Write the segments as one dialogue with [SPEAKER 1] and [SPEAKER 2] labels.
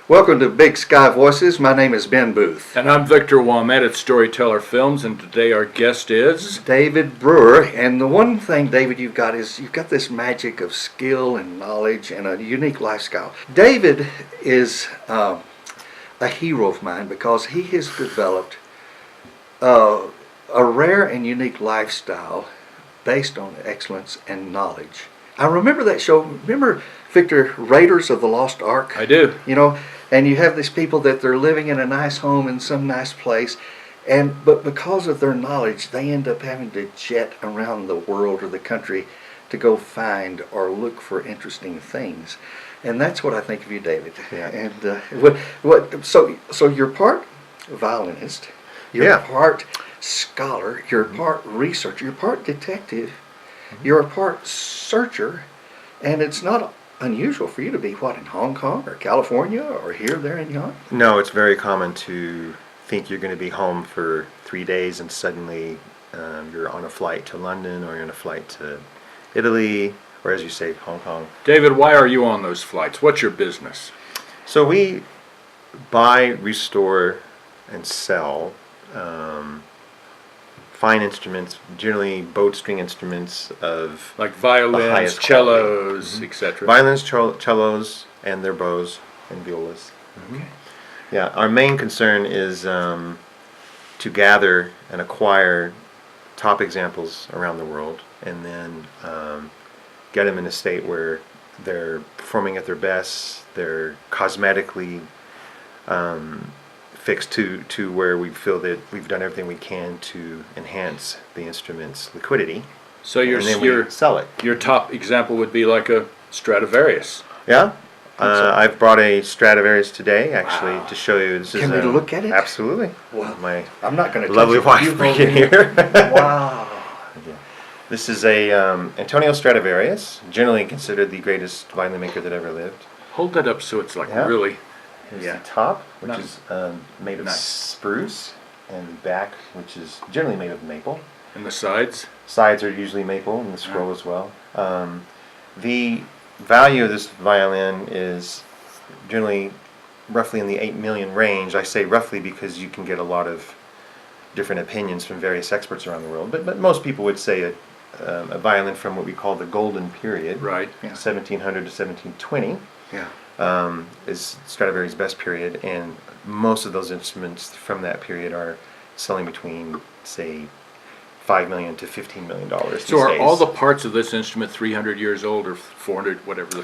[SPEAKER 1] Welcome to Big Sky Voices. My name is Ben Boothe.
[SPEAKER 2] And I'm Victor Waumett at Storyteller Films, and today our guest is
[SPEAKER 1] David Brewer. And the one thing, David, you've got this magic of skill and knowledge and a unique lifestyle. David is a hero of mine because he has developed a rare and unique lifestyle based on excellence and knowledge. I remember that show. Remember, Victor, Raiders of the Lost Ark?
[SPEAKER 2] I do.
[SPEAKER 1] You know, and you have these people that they're living in a nice home in some nice place, but because of their knowledge, they end up having to jet around the world or the country to go find or look for interesting things. And that's what I think of you, David.
[SPEAKER 2] Yeah.
[SPEAKER 1] And so you're part violinist, you're part scholar, you're part researcher, you're part detective, you're a part searcher, and it's not unusual for you to be, in Hong Kong or California or here, there, and yon?
[SPEAKER 3] No, it's very common to think you're going to be home for 3 days and suddenly you're on a flight to London or you're on a flight to Italy or, as you say, Hong Kong.
[SPEAKER 2] David, why are you on those flights? What's your business?
[SPEAKER 3] So we buy, restore, and sell fine instruments, generally bowed string instruments of
[SPEAKER 2] Like
[SPEAKER 3] the
[SPEAKER 2] violins,
[SPEAKER 3] highest
[SPEAKER 2] cellos, etc.
[SPEAKER 3] violins, cellos, and their bows and violas.
[SPEAKER 2] Okay.
[SPEAKER 3] Yeah, our main concern is to gather and acquire top examples around the world, and then get them in a state where they're performing at their best. They're cosmetically fixed to where we feel that we've done everything we can to enhance the instrument's liquidity.
[SPEAKER 2] So
[SPEAKER 3] and then we sell it.
[SPEAKER 2] Your top example would be like a Stradivarius.
[SPEAKER 3] Yeah. I've brought a Stradivarius today, actually, to show you.
[SPEAKER 1] Can we look at it?
[SPEAKER 3] Absolutely.
[SPEAKER 1] Wow.
[SPEAKER 3] My
[SPEAKER 1] I'm not going to
[SPEAKER 3] lovely wife bringing here.
[SPEAKER 1] Wow.
[SPEAKER 3] This is a Antonio Stradivarius, generally considered the greatest violin maker that ever lived.
[SPEAKER 2] Hold that up so it's like
[SPEAKER 3] Yeah.
[SPEAKER 2] really.
[SPEAKER 3] Here's
[SPEAKER 2] Yeah.
[SPEAKER 3] the top, which
[SPEAKER 2] Nice.
[SPEAKER 3] is made of
[SPEAKER 2] Nice.
[SPEAKER 3] spruce, and the back, which is generally made of maple.
[SPEAKER 2] And the sides?
[SPEAKER 3] Sides are usually maple, and the scroll as well. The value of this violin is generally roughly in the 8 million range. I say roughly because you can get a lot of different opinions from various experts around the world, but most people would say a violin from what we call the golden period,
[SPEAKER 2] Right.
[SPEAKER 1] Yeah.
[SPEAKER 3] 1700 to 1720.
[SPEAKER 1] Yeah.
[SPEAKER 3] Is Stradivarius' best period, and most of those instruments from that period are selling between, say, $5 million to $15 million.
[SPEAKER 2] So are all the parts of this instrument 300 years old or 400, whatever?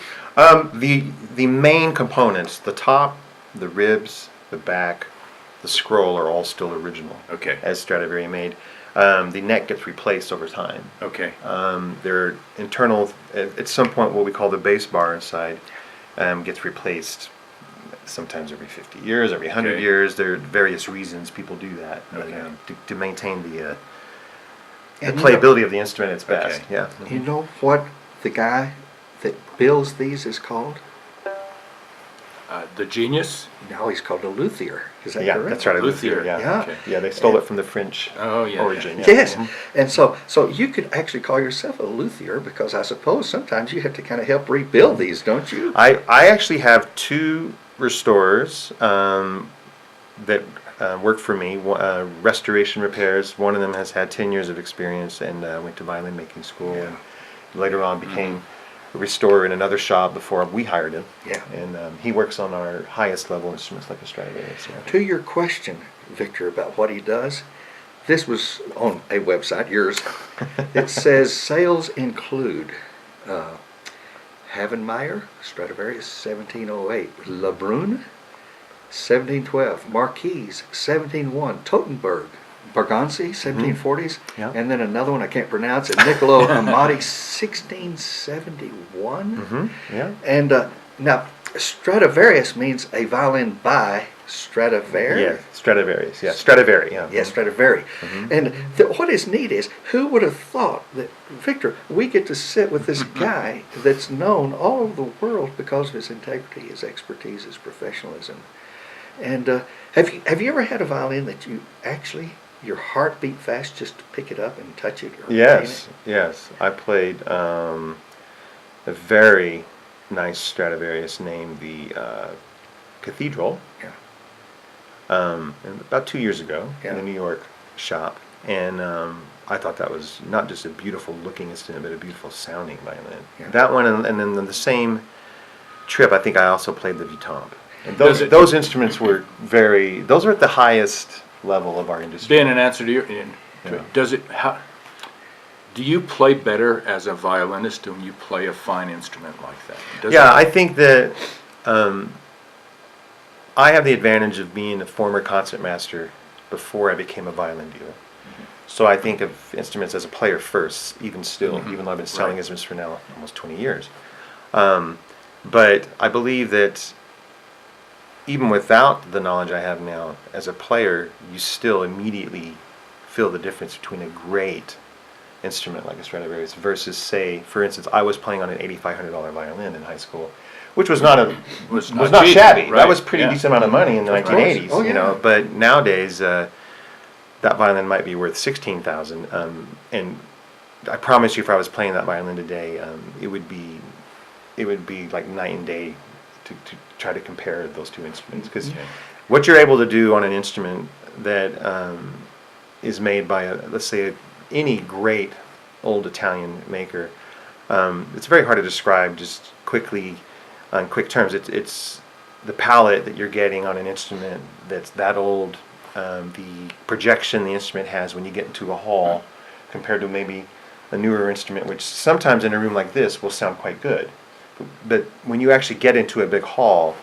[SPEAKER 3] The main components, the top, the ribs, the back, the scroll, are all still original.
[SPEAKER 2] Okay.
[SPEAKER 3] As Stradivari made. The neck gets replaced over time.
[SPEAKER 2] Okay.
[SPEAKER 3] Their internal, at some point, what we call the bass bar inside, gets replaced sometimes every 50 years, every 100
[SPEAKER 2] Okay.
[SPEAKER 3] years. There are various reasons people do that,
[SPEAKER 2] Okay.
[SPEAKER 3] to maintain the
[SPEAKER 1] And
[SPEAKER 3] playability of the instrument at its best.
[SPEAKER 2] Okay.
[SPEAKER 3] Yeah.
[SPEAKER 1] You know what the guy that builds these is called?
[SPEAKER 2] The genius?
[SPEAKER 1] No, he's called a luthier. Is that
[SPEAKER 3] Yeah,
[SPEAKER 1] correct?
[SPEAKER 3] that's right. a
[SPEAKER 2] Luthier.
[SPEAKER 3] luthier, yeah.
[SPEAKER 1] Yeah.
[SPEAKER 2] Okay.
[SPEAKER 3] Yeah, they stole it from the French
[SPEAKER 2] Oh, yeah.
[SPEAKER 3] origin.
[SPEAKER 2] Yeah.
[SPEAKER 3] Yeah.
[SPEAKER 1] Yes,
[SPEAKER 3] Mhm.
[SPEAKER 1] and so you could actually call yourself a luthier because I suppose sometimes you have to kind of help rebuild these, don't you?
[SPEAKER 3] I actually have two restorers that work for me, restoration repairs. One of them has had 10 years of experience and went to violin making school, and later on became a restorer in another shop before we hired him.
[SPEAKER 1] Yeah.
[SPEAKER 3] And he works on our highest level instruments like a Stradivarius. Yeah.
[SPEAKER 1] To your question, Victor, about what he does, this was on a website, yours. It says sales include Havenmeyer, Stradivarius 1708, Lebrun 1712, Marquise 1701, Totenberg, Bergancy 1740s,
[SPEAKER 3] Yeah.
[SPEAKER 1] and then another one I can't pronounce it, Niccolo Amati 1671.
[SPEAKER 3] Yeah.
[SPEAKER 1] And now Stradivarius means a violin by Stradivari.
[SPEAKER 3] Yeah, Stradivarius. Yeah, Stradivari. Yeah.
[SPEAKER 1] Yes, Stradivari. And what is neat is, who would have thought that, Victor, we get to sit with this guy that's known all over the world because of his integrity, his expertise, his professionalism. And have you ever had a violin that you actually, your heart beat fast just to pick it up and touch it? Or
[SPEAKER 3] Yes, yes. I played a very nice Stradivarius named the cathedral
[SPEAKER 1] Yeah.
[SPEAKER 3] about 2 years ago in the
[SPEAKER 1] Yeah.
[SPEAKER 3] New York shop, and I thought that was not just a beautiful looking instrument, but a beautiful sounding violin.
[SPEAKER 1] Yeah.
[SPEAKER 3] That one, and then on the same trip, I think I also played the Vitamp. And
[SPEAKER 2] Does it-
[SPEAKER 3] those instruments were those are at the highest level of our industry.
[SPEAKER 2] Ben, in answer to your,
[SPEAKER 3] Yeah.
[SPEAKER 2] do you play better as a violinist when you play a fine instrument like that?
[SPEAKER 3] I think that I have the advantage of being a former concertmaster before I became a violin dealer. So I think of instruments as a player first, even still, even though I've been selling
[SPEAKER 2] Right.
[SPEAKER 3] instruments for now almost 20 years. But I believe that even without the knowledge I have now, as a player, you still immediately feel the difference between a great instrument like a Stradivarius versus, say, for instance, I was playing on an $8,500 violin in high school, which was not
[SPEAKER 2] Was
[SPEAKER 3] not
[SPEAKER 2] not cheap,
[SPEAKER 3] shabby.
[SPEAKER 2] right,
[SPEAKER 3] That was pretty
[SPEAKER 2] yeah.
[SPEAKER 3] decent amount of money in the
[SPEAKER 1] Of course.
[SPEAKER 3] 1980s,
[SPEAKER 1] Oh,
[SPEAKER 3] you know.
[SPEAKER 1] yeah.
[SPEAKER 3] But nowadays, that violin might be worth $16,000, and I promise you, if I was playing that violin today, it would be like night and day to try to compare those two instruments, because
[SPEAKER 2] Okay.
[SPEAKER 3] what you're able to do on an instrument that is made by let's say any great old Italian maker, it's very hard to describe just quickly on quick terms. It's the palette that you're getting on an instrument that's that old, the projection the instrument has when you get into a hall compared to maybe a newer instrument, which sometimes in a room like this will sound quite good. But when you actually get into a big hall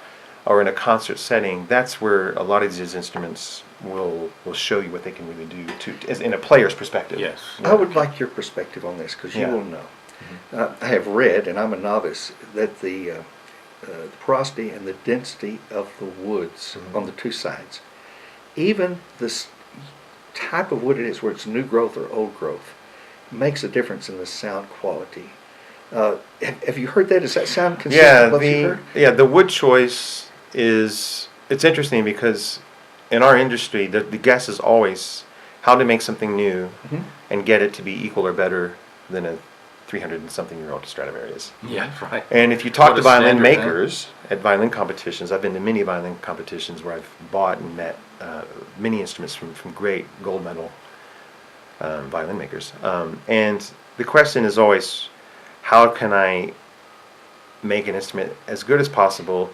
[SPEAKER 3] or in a concert setting, that's where a lot of these instruments will show you what they can really do as in a player's perspective.
[SPEAKER 2] Yes.
[SPEAKER 1] I would like your perspective on this, because you
[SPEAKER 3] Yeah.
[SPEAKER 1] will know. I have read, and I'm a novice, that the porosity and the density of the woods on the two sides, even this type of wood it is, where it's new growth or old growth, makes a difference in the sound quality. Have you heard that? Does that sound consistent with what you heard?
[SPEAKER 3] The wood choice it's interesting because in our industry the guess is always how to make something new and get it to be equal or better than a 300 and something year old Stradivarius.
[SPEAKER 2] Yeah, right.
[SPEAKER 3] And if you talk
[SPEAKER 2] What
[SPEAKER 3] to
[SPEAKER 2] a
[SPEAKER 3] violin
[SPEAKER 2] standard, huh?
[SPEAKER 3] makers at violin competitions, I've been to many violin competitions where I've bought and met many instruments from great gold medal violin makers. And the question is always, how can I make an instrument as good as possible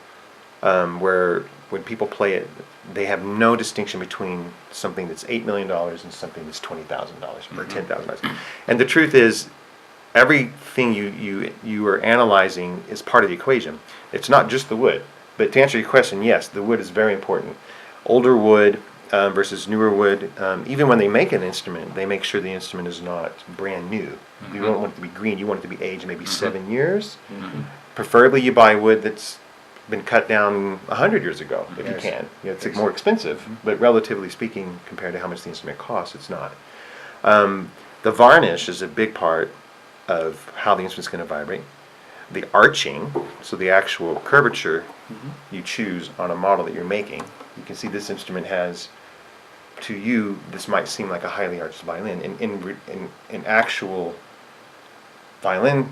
[SPEAKER 3] where when people play it, they have no distinction between something that's $8 million and something that's $20,000 or $10,000. And the truth is, everything you are analyzing is part of the equation. It's not just the wood. But to answer your question, yes, the wood is very important. Older wood versus newer wood. Even when they make an instrument, they make sure the instrument is not brand new. You don't want it to be green. You want it to be aged maybe 7 years. Preferably, you buy wood that's been cut down 100 years ago, if you
[SPEAKER 1] Yes.
[SPEAKER 3] can. It's more expensive, but relatively speaking, compared to how much the instrument costs, it's not. The varnish is a big part of how the instrument's going to vibrate. The arching, so the actual curvature you choose on a model that you're making. You can see this instrument has, to you, this might seem like a highly arched violin. In actual violin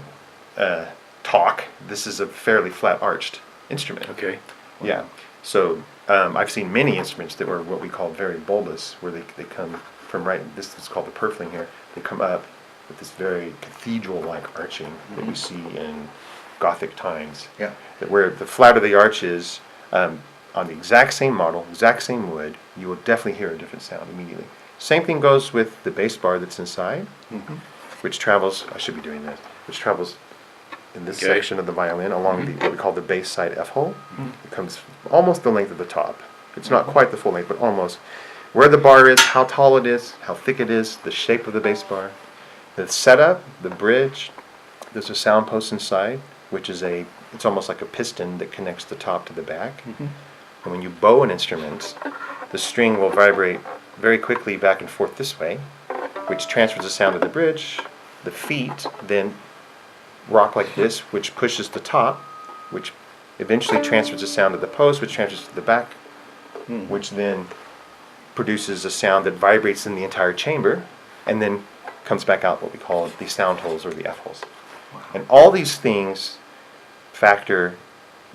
[SPEAKER 3] talk, this is a fairly flat arched instrument.
[SPEAKER 2] Okay.
[SPEAKER 3] Yeah. So I've seen many instruments that were what we call very bulbous, where they come from this is called the purfling here. They come up with this very cathedral-like arching that we see in Gothic times.
[SPEAKER 1] Yeah.
[SPEAKER 3] Where the flatter the arch is, on the exact same model, exact same wood, you will definitely hear a different sound immediately. Same thing goes with the bass bar that's inside, which travels, I should be doing this, which travels in this
[SPEAKER 2] Okay.
[SPEAKER 3] section of the violin along what we call the bass side F hole. It comes almost the length of the top. It's not quite the full length, but almost. Where the bar is, how tall it is, how thick it is, the shape of the bass bar, the setup, the bridge. There's a sound post inside, which is it's almost like a piston that connects the top to the back. And when you bow an instrument, the string will vibrate very quickly back and forth this way, which transfers the sound to the bridge. The feet then rock like this, which pushes the top, which eventually transfers the sound to the post, which transfers to the back, which then produces a sound that vibrates in the entire chamber, and then comes back out what we call the sound holes or the F holes. And all these things factor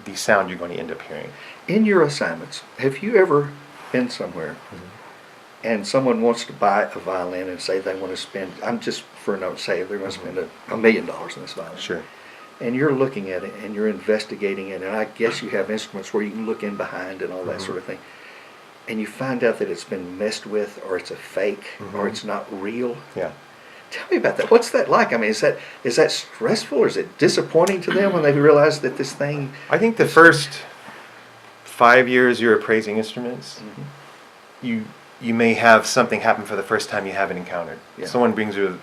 [SPEAKER 3] the sound you're going to end up hearing.
[SPEAKER 1] in your assignments, have you ever been somewhere and someone wants to buy a violin and say they want to spend, I'm just for a note, say they're going to spend $1 million in this violin.
[SPEAKER 3] Sure.
[SPEAKER 1] And you're looking at it and you're investigating it, and I guess you have instruments where you can look in behind and all that sort of thing. And you find out that it's been messed with, or it's a fake, or it's not real.
[SPEAKER 3] Yeah.
[SPEAKER 1] Tell me about that. What's that like? I mean, is that stressful, or is it disappointing to them when they realize that this thing?
[SPEAKER 3] I think the first 5 years you're appraising instruments, you may have something happen for the first time you haven't encountered.
[SPEAKER 1] Yeah.
[SPEAKER 3] Someone brings you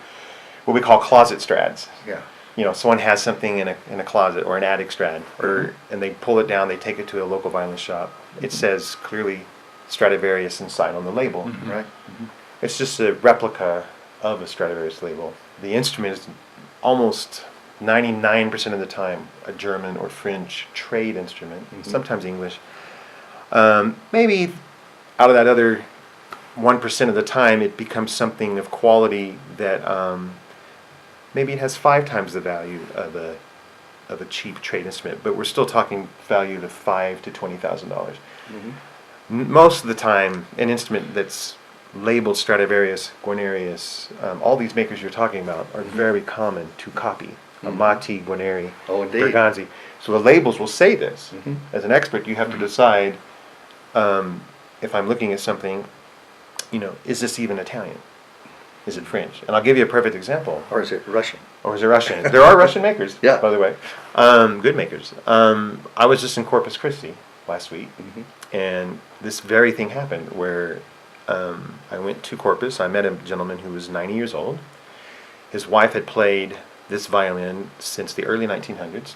[SPEAKER 3] what we call closet strads.
[SPEAKER 1] Yeah.
[SPEAKER 3] You know, someone has something in a closet or an attic strad, and they pull it down, they take it to a local violin shop. It says clearly Stradivarius inside on the label, right? It's just a replica of a Stradivarius label. The instrument is almost 99% of the time a German or French trade instrument, sometimes English. Maybe out of that other 1% of the time, it becomes something of quality that maybe it has 5 times the value of a cheap trade instrument, but we're still talking value of $5,000 to $20,000. Most of the time, an instrument that's labeled Stradivarius, Guarnerius, all these makers you're talking about are very common to copy. Amati, Guarneri, Berganzi. So the labels will say this. As an expert, you have to decide if I'm looking at something, you know, is this even Italian? Is it French? And I'll give you a perfect example.
[SPEAKER 1] Or is it Russian?
[SPEAKER 3] Or is it Russian? There are Russian makers,
[SPEAKER 1] Yeah.
[SPEAKER 3] by the way. Good makers. I was just in Corpus Christi last week, and this very thing happened where I went to Corpus. I met a gentleman who was 90 years old. His wife had played this violin since the early 1900s.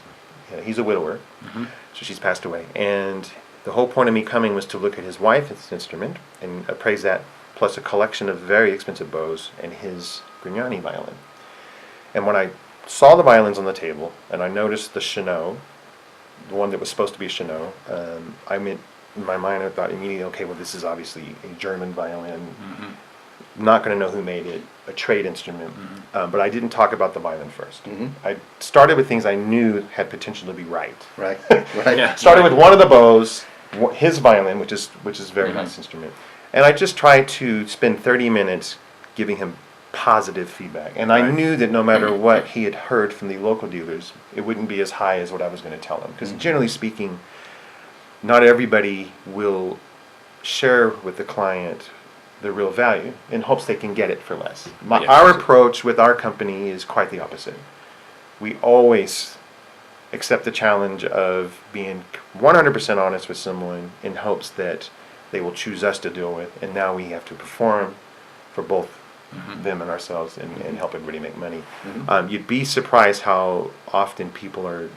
[SPEAKER 3] He's a widower, so she's passed away. And the whole point of me coming was to look at his wife's instrument and appraise that, plus a collection of very expensive bows and his Grignani violin. And when I saw the violins on the table, and I noticed the Chenot, the one that was supposed to be a Chenot, in my mind I thought immediately, okay, well this is obviously a German violin, not going to know who made it, a trade instrument, but I didn't talk about the violin first. I started with things I knew had potential to be right.
[SPEAKER 1] Right.
[SPEAKER 2] Yeah.
[SPEAKER 3] Started with one of the bows, his violin, which is a very nice instrument, and I just tried to spend 30 minutes giving him positive feedback. And I knew that no matter what he had heard from the local dealers, it wouldn't be as high as what I was going to tell him. Because generally speaking, not everybody will share with the client the real value in hopes they can get it for less. Our approach with our company is quite the opposite. We always accept the challenge of being 100% honest with someone in hopes that they will choose us to deal with, and now we have to perform for both them and ourselves and help everybody make money. You'd be surprised how often people are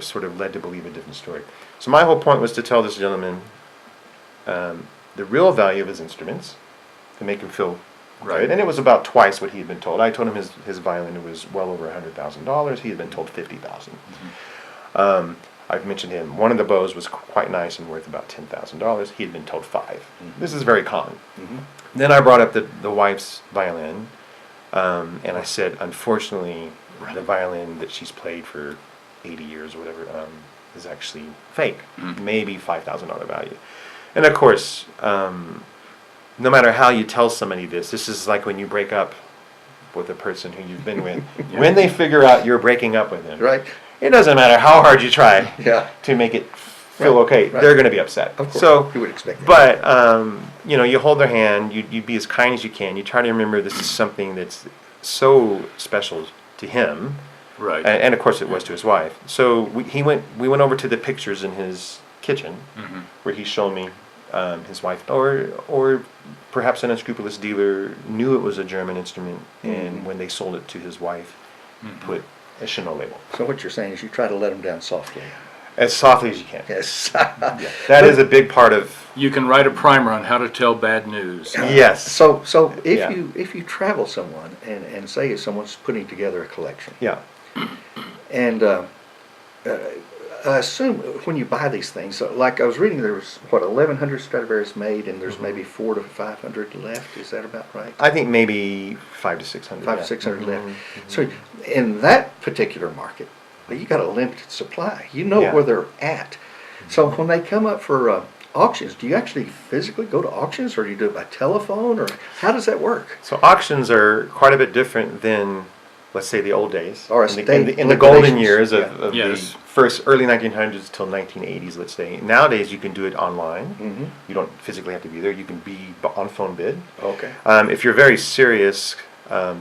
[SPEAKER 3] sort of led to believe a different story. So my whole point was to tell this gentleman the real value of his instruments, to make him feel good. And it was about twice what he had been told. I told him his violin was well over $100,000. He had been told $50,000. I've mentioned him. One of the bows was quite nice and worth about $10,000. He had been told $5,000. This is very common. Then I brought up the wife's violin, and I said, unfortunately, the violin that she's played for 80 years or whatever is actually fake. Maybe $5,000 value. And of course, no matter how you tell somebody this is like when you break up with a person who you've been with. When they figure out you're breaking up with them,
[SPEAKER 1] Right.
[SPEAKER 3] it doesn't matter how hard you try
[SPEAKER 1] Yeah.
[SPEAKER 3] to make it feel okay.
[SPEAKER 1] Right.
[SPEAKER 3] They're going to be upset.
[SPEAKER 1] Of course.
[SPEAKER 3] So,
[SPEAKER 1] You would expect that.
[SPEAKER 3] but you hold their hand. You be as kind as you can. You try to remember this is something that's so special to him.
[SPEAKER 2] Right.
[SPEAKER 3] And of course it was to his wife. So we went over to the pictures in his kitchen where he showed me his wife, or perhaps an unscrupulous dealer knew it was a German instrument, and when they sold it to his wife, put a Chenot label.
[SPEAKER 1] So what you're saying is you try to let them down softly.
[SPEAKER 3] As softly as you can.
[SPEAKER 1] Yes.
[SPEAKER 3] That is a big part of.
[SPEAKER 2] You can write a primer on how to tell bad news.
[SPEAKER 3] Yes.
[SPEAKER 1] So if
[SPEAKER 3] Yeah.
[SPEAKER 1] you travel someone and say someone's putting together a collection,
[SPEAKER 3] Yeah.
[SPEAKER 1] and I assume when you buy these things, like I was reading, there was 1,100 Stradivarius made, and there's maybe 400 to 500 left. Is that about right?
[SPEAKER 3] I think maybe 500 to 600.
[SPEAKER 1] 500 to 600 left. So in that particular market, you got a limited supply. You know
[SPEAKER 3] Yeah.
[SPEAKER 1] where they're at. So when they come up for auctions, do you actually physically go to auctions, or do you do it by telephone, or how does that work?
[SPEAKER 3] So auctions are quite a bit different than, let's say, the old days.
[SPEAKER 1] Or
[SPEAKER 3] in the golden years of,
[SPEAKER 1] yeah.
[SPEAKER 3] of
[SPEAKER 2] Yes.
[SPEAKER 3] the first early 1900s till 1980s, let's say. Nowadays, you can do it online.
[SPEAKER 1] Mm-hmm.
[SPEAKER 3] You don't physically have to be there. You can be on phone bid.
[SPEAKER 1] Okay.
[SPEAKER 3] If you're a very serious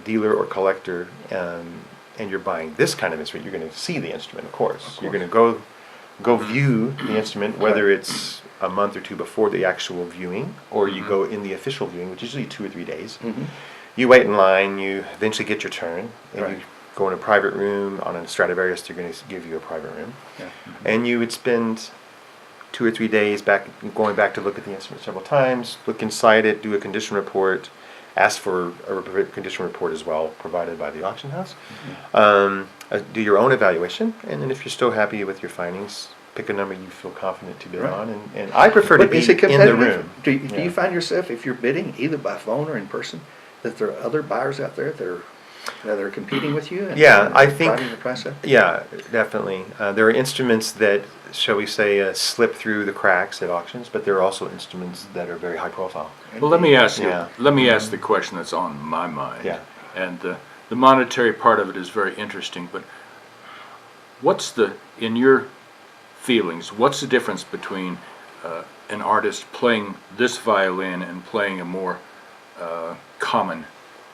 [SPEAKER 3] dealer or collector, and you're buying this kind of instrument, you're going to see the instrument, of course. You're going to go view the instrument, whether it's a month or two before the actual viewing, or you go in the official viewing, which is usually 2 or 3 days.
[SPEAKER 1] Mm-hmm.
[SPEAKER 3] You wait in line, you eventually get your turn, and
[SPEAKER 1] Right.
[SPEAKER 3] you go in a private room. On a Stradivarius, they're going to give you a private room.
[SPEAKER 1] Yeah.
[SPEAKER 3] And you would spend 2 or 3 days going back to look at the instrument several times, look inside it, do a condition report, ask for a condition report as well, provided by the auction house. Do your own evaluation, and then if you're still happy with your findings, pick a number you feel confident to bid
[SPEAKER 1] Right.
[SPEAKER 3] on. And I prefer to
[SPEAKER 1] But
[SPEAKER 3] be
[SPEAKER 1] is it
[SPEAKER 3] in the
[SPEAKER 1] competitive?
[SPEAKER 3] room.
[SPEAKER 1] Do
[SPEAKER 3] Yeah.
[SPEAKER 1] you find yourself, if you're bidding either by phone or in person, that there are other buyers out there that are competing with you? And,
[SPEAKER 3] Yeah,
[SPEAKER 1] and
[SPEAKER 3] I think-
[SPEAKER 1] driving the price up?
[SPEAKER 3] Yeah, definitely. There are instruments that, shall we say, slip through the cracks at auctions, but there are also instruments that are very high profile.
[SPEAKER 2] Well, let me ask you.
[SPEAKER 3] Yeah.
[SPEAKER 2] Let me ask the question that's on my mind.
[SPEAKER 3] Yeah.
[SPEAKER 2] And the monetary part of it is very interesting. But in your feelings, what's the difference between an artist playing this violin and playing a more common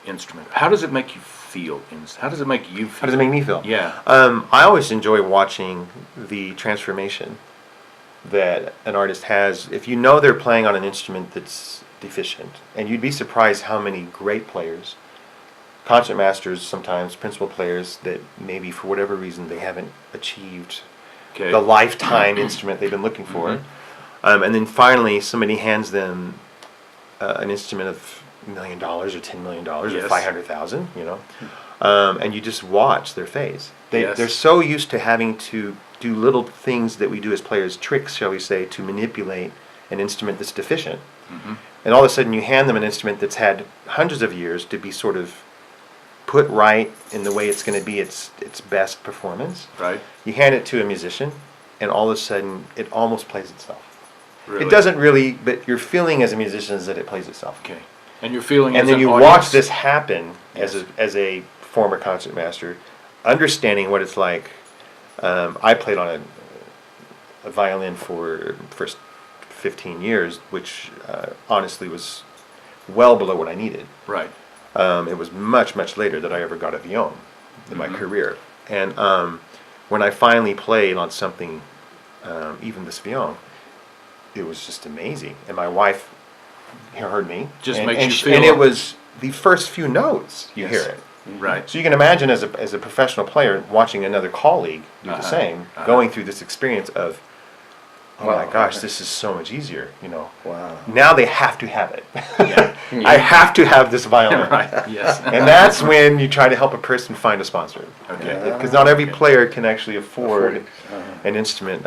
[SPEAKER 2] instrument? How does it make you feel? How does it make you feel?
[SPEAKER 3] How does it make me feel?
[SPEAKER 2] Yeah.
[SPEAKER 3] I always enjoy watching the transformation that an artist has. If you know they're playing on an instrument that's deficient, and you'd be surprised how many great players, concertmasters sometimes, principal players, that maybe for whatever reason they haven't achieved
[SPEAKER 2] Okay.
[SPEAKER 3] the lifetime instrument they've been looking for. And then finally somebody hands them an instrument of $1 million or $10 million or
[SPEAKER 2] Yes.
[SPEAKER 3] 500,000, and you just watch their face.
[SPEAKER 2] Yes.
[SPEAKER 3] They're so used to having to do little things that we do as players, tricks, shall we say, to manipulate an instrument that's deficient. And all of a sudden you hand them an instrument that's had hundreds of years to be sort of put right in the way it's going to be its best performance.
[SPEAKER 2] Right.
[SPEAKER 3] You hand it to a musician, and all of a sudden it almost plays itself.
[SPEAKER 2] Really?
[SPEAKER 3] It doesn't really, but your feeling as a musician is that it plays itself.
[SPEAKER 2] Okay. And you're feeling.
[SPEAKER 3] And
[SPEAKER 2] as
[SPEAKER 3] then
[SPEAKER 2] an
[SPEAKER 3] you
[SPEAKER 2] audience,
[SPEAKER 3] watch this happen
[SPEAKER 2] Yes.
[SPEAKER 3] as a former concertmaster, understanding what it's like. I played on a violin for first 15 years, which honestly was well below what I needed.
[SPEAKER 2] Right.
[SPEAKER 3] It was much, much later that I ever got a violin in my career. And when I finally played on something, even this violin, it was just amazing. And my wife heard me.
[SPEAKER 2] Just
[SPEAKER 3] and,
[SPEAKER 2] makes
[SPEAKER 3] and
[SPEAKER 2] you
[SPEAKER 3] she-
[SPEAKER 2] feel
[SPEAKER 3] And it
[SPEAKER 2] it.
[SPEAKER 3] was the first few notes, you
[SPEAKER 2] Yes.
[SPEAKER 3] hear it.
[SPEAKER 2] Right.
[SPEAKER 3] So you can imagine as a professional player watching another colleague do the same, going through this experience of, oh
[SPEAKER 1] Wow.
[SPEAKER 3] my gosh, this is so much easier,
[SPEAKER 1] Wow.
[SPEAKER 3] Now they have to have it.
[SPEAKER 2] Yeah.
[SPEAKER 3] I have to have this violin.
[SPEAKER 2] Right. Yes.
[SPEAKER 3] And that's when you try to help a person find a sponsor.
[SPEAKER 2] Okay.
[SPEAKER 3] Because not every
[SPEAKER 2] Okay.
[SPEAKER 3] player can actually afford
[SPEAKER 1] Afford it.
[SPEAKER 3] an instrument,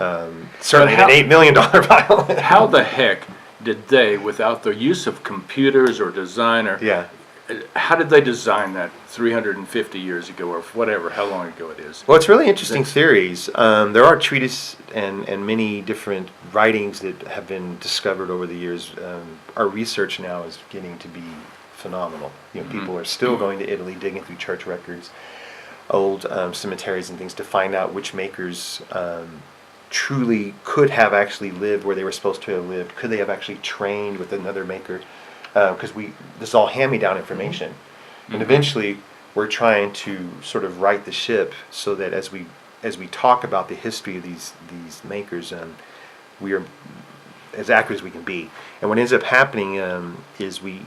[SPEAKER 3] certainly
[SPEAKER 2] how-
[SPEAKER 3] an $8 million violin.
[SPEAKER 2] How the heck did they, without the use of computers or design, or
[SPEAKER 3] Yeah.
[SPEAKER 2] how did they design that 350 years ago, or whatever, how long ago it is?
[SPEAKER 3] Well, it's really interesting theories. There are treatises and many different writings that have been discovered over the years. Our research now is getting to be phenomenal. People are still going to Italy, digging through church records, old cemeteries and things to find out which makers truly could have actually lived where they were supposed to have lived. Could they have actually trained with another maker? Because this is all hand-me-down information. And eventually we're trying to sort of right the ship so that as we talk about the history of these makers, we are as accurate as we can be. And what ends up happening is we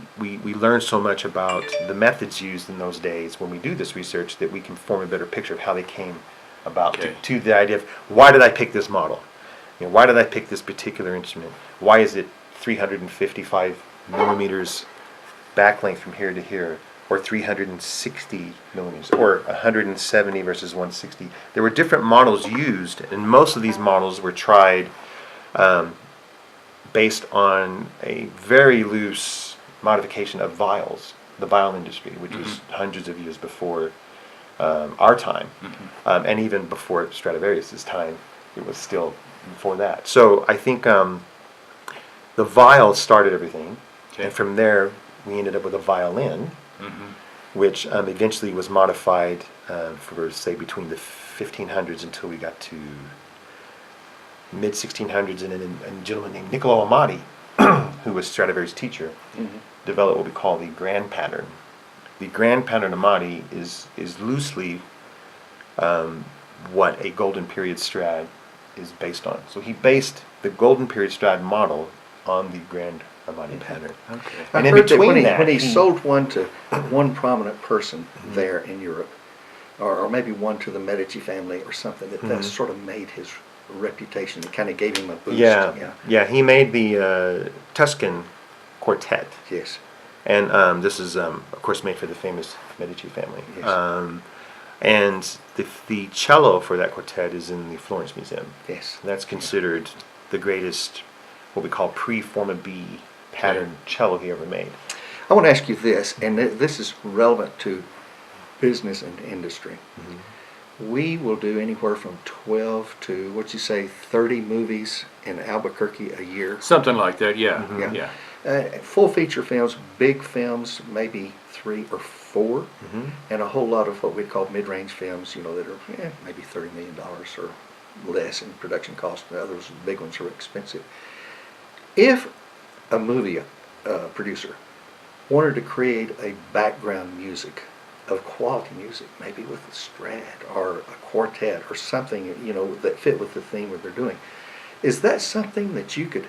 [SPEAKER 3] learn so much about the methods used in those days when we do this research that we can form a better picture of how they came about
[SPEAKER 2] Okay.
[SPEAKER 3] to the idea of why did I pick this model? Why did I pick this particular instrument? Why is it 355 millimeters back length from here to here, or 360 millimeters, or 170 versus 160? There were different models used, and most of these models were tried based on a very loose modification of vials, the viol industry, which was hundreds of years before our time, and even before Stradivarius's time. it was still before that. So I think the viol started everything,
[SPEAKER 2] Okay.
[SPEAKER 3] and from there we ended up with a violin, which eventually was modified for, say, between the 1500s until we got to mid 1600s, and then a gentleman named Niccolo Amati, who was Stradivarius' teacher, developed what we call the grand pattern. The grand pattern Amati is loosely what a golden period Strad is based on. So he based the golden period Strad model on the grand Amati pattern.
[SPEAKER 2] Okay.
[SPEAKER 3] And
[SPEAKER 1] I
[SPEAKER 3] in
[SPEAKER 1] heard that
[SPEAKER 3] between
[SPEAKER 1] when he
[SPEAKER 3] he-
[SPEAKER 1] sold one to one prominent person there in Europe, or maybe one to the Medici family or something, that sort of made his reputation. It kind of gave him a boost.
[SPEAKER 3] Yeah. He made the Tuscan Quartet,
[SPEAKER 1] Yes.
[SPEAKER 3] and this is of course made for the famous Medici family.
[SPEAKER 1] Yes.
[SPEAKER 3] And the cello for that quartet is in the Florence Museum.
[SPEAKER 1] Yes.
[SPEAKER 3] And that's considered the greatest, what we call pre-forma B pattern cello he ever made.
[SPEAKER 1] I want to ask you this, and this is relevant to business and industry. We will do anywhere from 12 to, what'd you say, 30 movies in Albuquerque a year.
[SPEAKER 2] Something like that, yeah.
[SPEAKER 1] Yeah. Full feature films, big films, maybe 3 or 4, and a whole lot of what we'd call mid-range films, that are maybe $30 million or less in production cost. The others, the big ones, are expensive. If a movie producer wanted to create a background music of quality music, maybe with a Strad or a quartet or something, that fit with the theme that they're doing, is that something that you could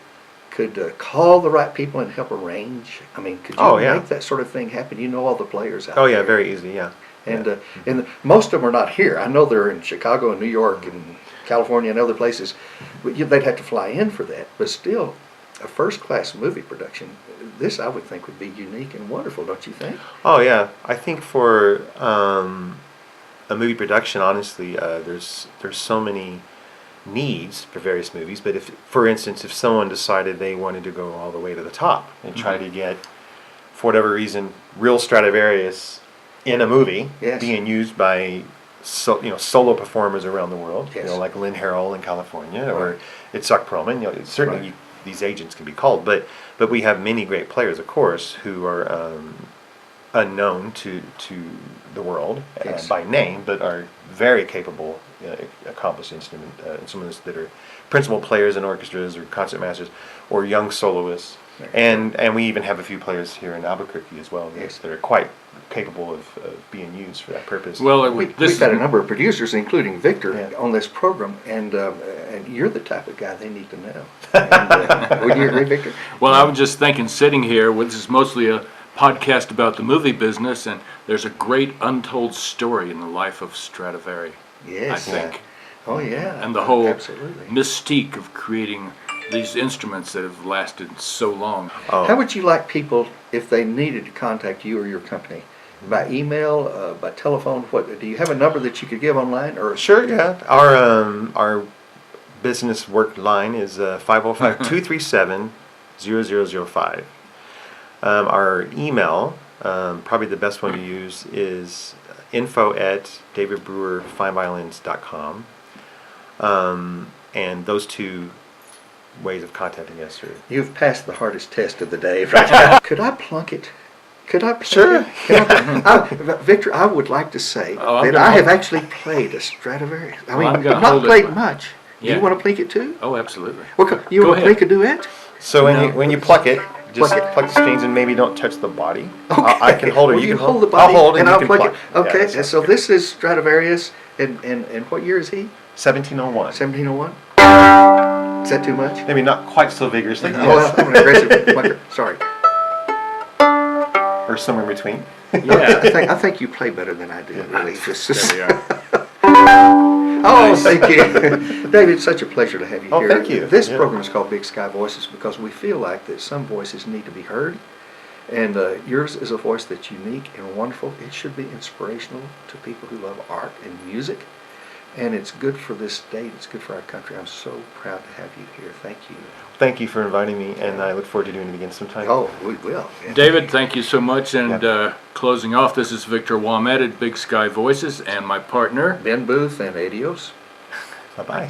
[SPEAKER 1] call the right people and help arrange? I mean, could you make that sort of thing happen? You know all the players out there.
[SPEAKER 3] Oh yeah, very easy, yeah.
[SPEAKER 1] And most of them are not here. I know they're in Chicago and New York and California and other places. But they'd have to fly in for that. But still, a first-class movie production, this I would think would be unique and wonderful, don't you think?
[SPEAKER 3] Oh yeah, I think for a movie production, honestly, there's so many needs for various movies. But if, for instance, if someone decided they wanted to go all the way to the top and try to get, for whatever reason, real Stradivarius in a movie being used by solo performers around the world, like Lynn Harrell in California, or Itzhak Perlman, certainly these agents can be called, but we have many great players, of course, who are unknown to the world by name, but are very capable, accomplished instruments that are principal players in orchestras or concertmasters or young soloists. And we even have a few players here in Albuquerque as well that are quite capable of being used for that purpose.
[SPEAKER 2] Well,
[SPEAKER 1] We've got a number of producers, including Victor, on this program, and you're the type of guy they need to know. Would you agree, Victor?
[SPEAKER 2] Well, I was just thinking, sitting here, this is mostly a podcast about the movie business, and there's a great untold story in the life of Stradivari,
[SPEAKER 1] Yes.
[SPEAKER 2] I think.
[SPEAKER 1] Oh, yeah.
[SPEAKER 2] And the whole
[SPEAKER 1] Absolutely.
[SPEAKER 2] mystique of creating these instruments that have lasted so long.
[SPEAKER 1] How would you like people, if they needed to contact you or your company, by email, by telephone? What do you have a number that you could give online? Or
[SPEAKER 3] Sure, yeah. Our business work line is 505-237-0005. Our email, probably the best one to use, is info@davidbrewerfineviolins.com. And those two ways of contacting us are...
[SPEAKER 1] You've passed the hardest test of the day right now. Could I plunk it? Could I plunk
[SPEAKER 3] Sure.
[SPEAKER 1] it? Victor, I would like to say that I have actually played a Stradivarius. I mean,
[SPEAKER 2] I'm gonna
[SPEAKER 1] I've not
[SPEAKER 2] hold it,
[SPEAKER 1] played
[SPEAKER 2] but-
[SPEAKER 1] much. Do
[SPEAKER 2] Yeah.
[SPEAKER 1] you want to plink it too?
[SPEAKER 2] Oh, absolutely.
[SPEAKER 1] You
[SPEAKER 2] Go
[SPEAKER 1] want to
[SPEAKER 2] ahead.
[SPEAKER 1] plink a duet?
[SPEAKER 3] So when you pluck it, just pluck the strings and maybe don't touch the body. I can hold it.
[SPEAKER 1] Well,
[SPEAKER 3] You can
[SPEAKER 1] hold the body,
[SPEAKER 3] I'll hold
[SPEAKER 1] and
[SPEAKER 3] you
[SPEAKER 1] I'll
[SPEAKER 3] can
[SPEAKER 1] pluck
[SPEAKER 3] pluck.
[SPEAKER 1] it.
[SPEAKER 3] Yeah,
[SPEAKER 1] Okay,
[SPEAKER 3] that's
[SPEAKER 1] so this is Stradivarius, and what year is he?
[SPEAKER 3] 1701.
[SPEAKER 1] 1701? Is that too much?
[SPEAKER 3] Maybe not quite so vigorously.
[SPEAKER 1] Oh, well, I'm an aggressive plunker. Sorry.
[SPEAKER 3] Or somewhere in between.
[SPEAKER 2] Yeah.
[SPEAKER 1] I think you play better than I do, really.
[SPEAKER 2] There we are.
[SPEAKER 1] Oh,
[SPEAKER 2] Nice.
[SPEAKER 1] thank you. David, it's such a pleasure to have you
[SPEAKER 3] Oh,
[SPEAKER 1] here.
[SPEAKER 3] thank you.
[SPEAKER 1] This
[SPEAKER 3] Yeah.
[SPEAKER 1] program is called Big Sky Voices because we feel like that some voices need to be heard. And yours is a voice that's unique and wonderful. It should be inspirational to people who love art and music. And it's good for this state. It's good for our country. I'm so proud to have you here. Thank you.
[SPEAKER 3] Thank you for inviting me, and I look forward to doing it again sometime.
[SPEAKER 1] Oh, we will. Yeah.
[SPEAKER 2] David, thank you so much. And closing off, this is Victor Waumett at Big Sky Voices, and my partner.
[SPEAKER 1] Ben Boothe and adios.
[SPEAKER 3] Bye-bye.